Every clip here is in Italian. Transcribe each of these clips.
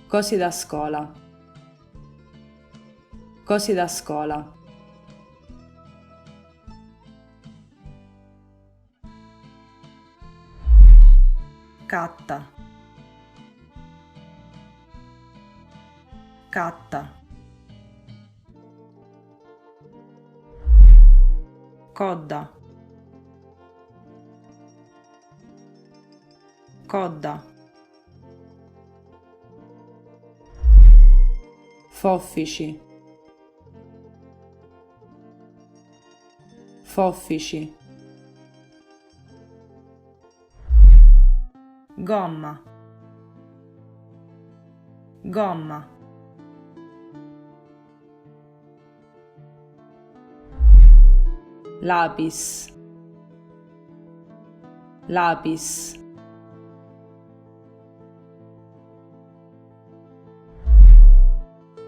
Cosi da scuola. Cosi da scuola. Catta. Catta. Codda. Codda. Foffici. Foffici. Gomma. Gomma. Lapis. Lapis.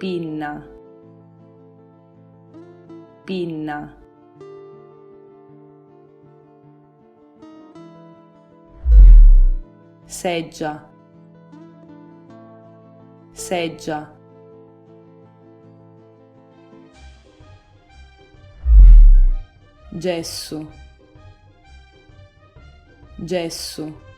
Pinna. Pinna. Seggia. Seggia. Gesso. Gesso.